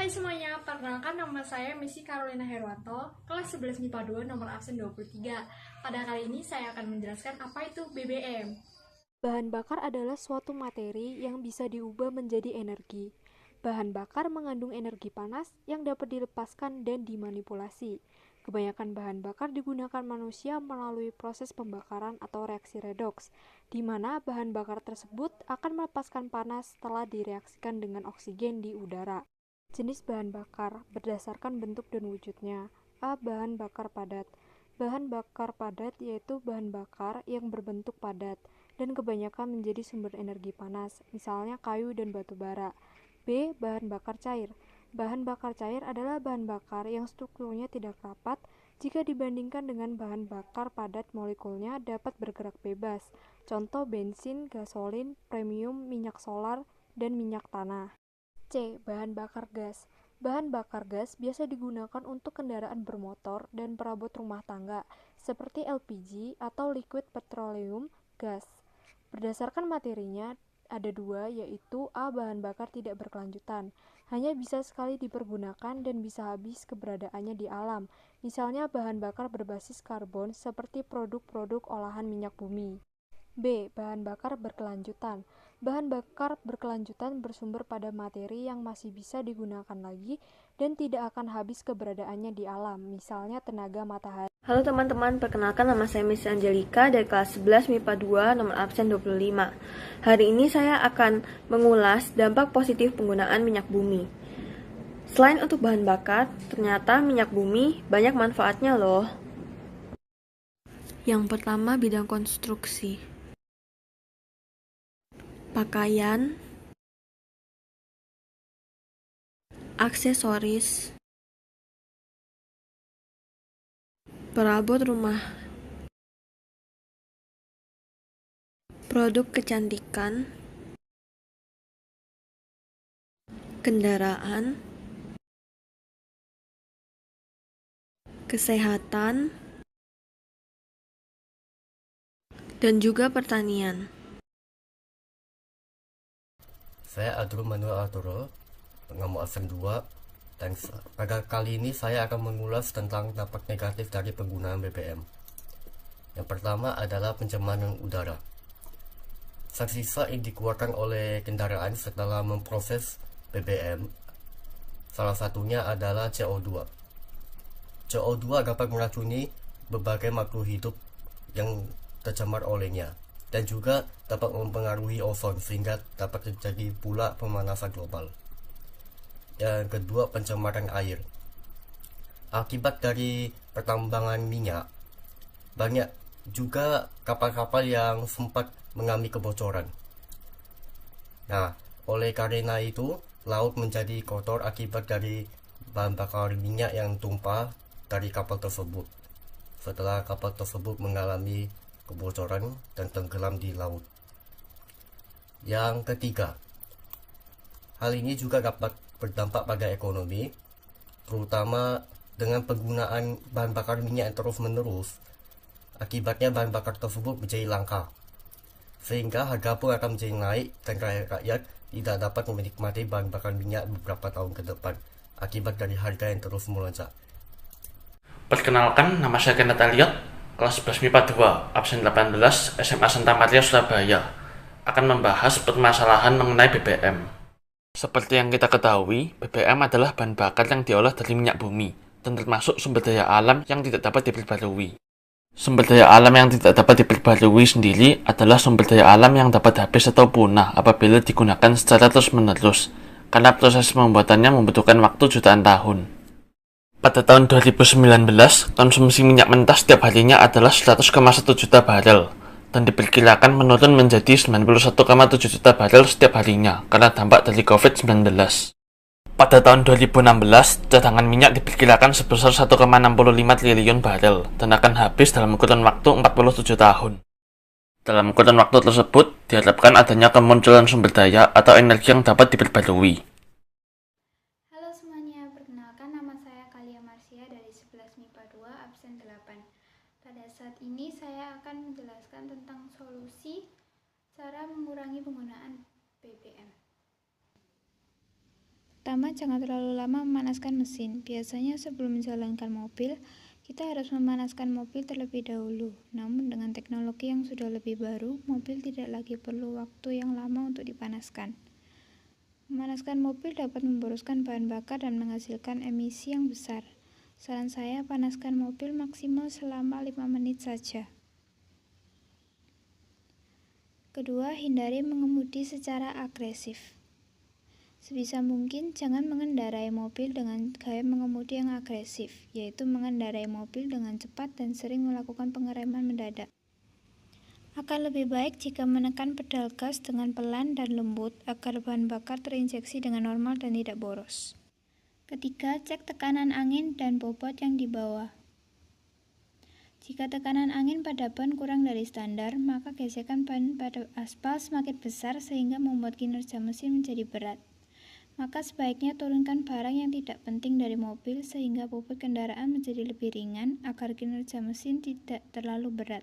Hai semuanya, perkenalkan nama saya Missy Carolina Herwanto, kelas 11 MIPA 2, nomor absen 23. Pada kali ini saya akan menjelaskan apa itu BBM. Bahan bakar adalah suatu materi yang bisa diubah menjadi energi. Bahan bakar mengandung energi panas yang dapat dilepaskan dan dimanipulasi. Kebanyakan bahan bakar digunakan manusia melalui proses pembakaran atau reaksi redoks, di mana bahan bakar tersebut akan melepaskan panas setelah direaksikan dengan oksigen di udara. Jenis bahan bakar berdasarkan bentuk dan wujudnya. A. Bahan bakar padat. Bahan bakar padat yaitu bahan bakar yang berbentuk padat dan kebanyakan menjadi sumber energi panas, misalnya kayu dan batu bara. B. Bahan bakar cair. Bahan bakar cair adalah bahan bakar yang strukturnya tidak rapat jika dibandingkan dengan bahan bakar padat, molekulnya dapat bergerak bebas. Contoh bensin, gasolin, premium, minyak solar, dan minyak tanah. C. Bahan bakar gas. Bahan bakar gas biasa digunakan untuk kendaraan bermotor dan perabot rumah tangga, seperti LPG atau liquid petroleum gas. Berdasarkan materinya, ada dua, yaitu A. Bahan bakar tidak berkelanjutan, hanya bisa sekali dipergunakan dan bisa habis keberadaannya di alam, misalnya bahan bakar berbasis karbon seperti produk-produk olahan minyak bumi. B. Bahan bakar berkelanjutan. Bahan bakar berkelanjutan bersumber pada materi yang masih bisa digunakan lagi dan tidak akan habis keberadaannya di alam, misalnya tenaga matahari. Halo teman-teman, perkenalkan nama saya Miss Angelika dari kelas 11 MIPA 2, nomor absen 25. Hari ini saya akan mengulas dampak positif penggunaan minyak bumi. Selain untuk bahan bakar, ternyata minyak bumi banyak manfaatnya loh. Yang pertama, bidang konstruksi. Pakaian, aksesoris, perabot rumah, produk kecantikan, kendaraan, kesehatan, dan juga pertanian. Saya Adru Manuel Arturo, nomor absen 2, dan pada kali ini saya akan mengulas tentang dampak negatif dari penggunaan BBM. Yang pertama adalah pencemaran udara. Zat sisa yang dikeluarkan oleh kendaraan setelah memproses BBM, salah satunya adalah CO2. CO2 dapat meracuni berbagai makhluk hidup yang tercemar olehnya, dan juga dapat mempengaruhi ozon sehingga dapat terjadi pula pemanasan global. Yang kedua, pencemaran air. Akibat dari pertambangan minyak, banyak juga kapal-kapal yang sempat mengalami kebocoran. Nah, oleh karena itu, laut menjadi kotor akibat dari bahan bakar minyak yang tumpah dari kapal tersebut. Setelah kapal tersebut mengalami kebocoran dan tenggelam di laut. Yang ketiga, hal ini juga dapat berdampak pada ekonomi, terutama dengan penggunaan bahan bakar minyak yang terus-menerus. Akibatnya bahan bakar tersebut menjadi langka, sehingga harga pun akan menjadi naik dan rakyat tidak dapat menikmati bahan bakar minyak beberapa tahun ke depan akibat dari harga yang terus melonjak. Perkenalkan, nama saya Kenneth Elliot, kelas 11 MIPA 2, absen 18, SMA Santa Maria, Surabaya, akan membahas permasalahan mengenai BBM. Seperti yang kita ketahui, BBM adalah bahan bakar yang diolah dari minyak bumi, dan termasuk sumber daya alam yang tidak dapat diperbarui. Sumber daya alam yang tidak dapat diperbarui sendiri adalah sumber daya alam yang dapat habis atau punah apabila digunakan secara terus-menerus, karena proses pembuatannya membutuhkan waktu jutaan tahun. Pada tahun 2019, konsumsi minyak mentah setiap harinya adalah 100,1 juta barel, dan diperkirakan menurun menjadi 91,7 juta barel setiap harinya karena dampak dari COVID-19. Pada tahun 2016, cadangan minyak diperkirakan sebesar 1,65 triliun barel dan akan habis dalam kurun waktu 47 tahun. Dalam kurun waktu tersebut, diharapkan adanya kemunculan sumber daya atau energi yang dapat diperbarui. Halo semuanya, perkenalkan nama saya Kalia Marsia dari 11 MIPA 2, absen 8. Pada saat ini saya akan menjelaskan tentang solusi cara mengurangi penggunaan BBM. Pertama, jangan terlalu lama memanaskan mesin. Biasanya sebelum menjalankan mobil, kita harus memanaskan mobil terlebih dahulu. Namun dengan teknologi yang sudah lebih baru, mobil tidak lagi perlu waktu yang lama untuk dipanaskan. Memanaskan mobil dapat memboroskan bahan bakar dan menghasilkan emisi yang besar. Saran saya, panaskan mobil maksimal selama 5 menit saja. Kedua, hindari mengemudi secara agresif. Sebisa mungkin jangan mengendarai mobil dengan gaya mengemudi yang agresif, yaitu mengendarai mobil dengan cepat dan sering melakukan pengereman mendadak. Akan lebih baik jika menekan pedal gas dengan pelan dan lembut agar bahan bakar terinjeksi dengan normal dan tidak boros. Ketiga, cek tekanan angin dan bobot yang dibawa. Jika tekanan angin pada ban kurang dari standar, maka gesekan ban pada aspal semakin besar sehingga membuat kinerja mesin menjadi berat. Maka sebaiknya turunkan barang yang tidak penting dari mobil sehingga bobot kendaraan menjadi lebih ringan agar kinerja mesin tidak terlalu berat.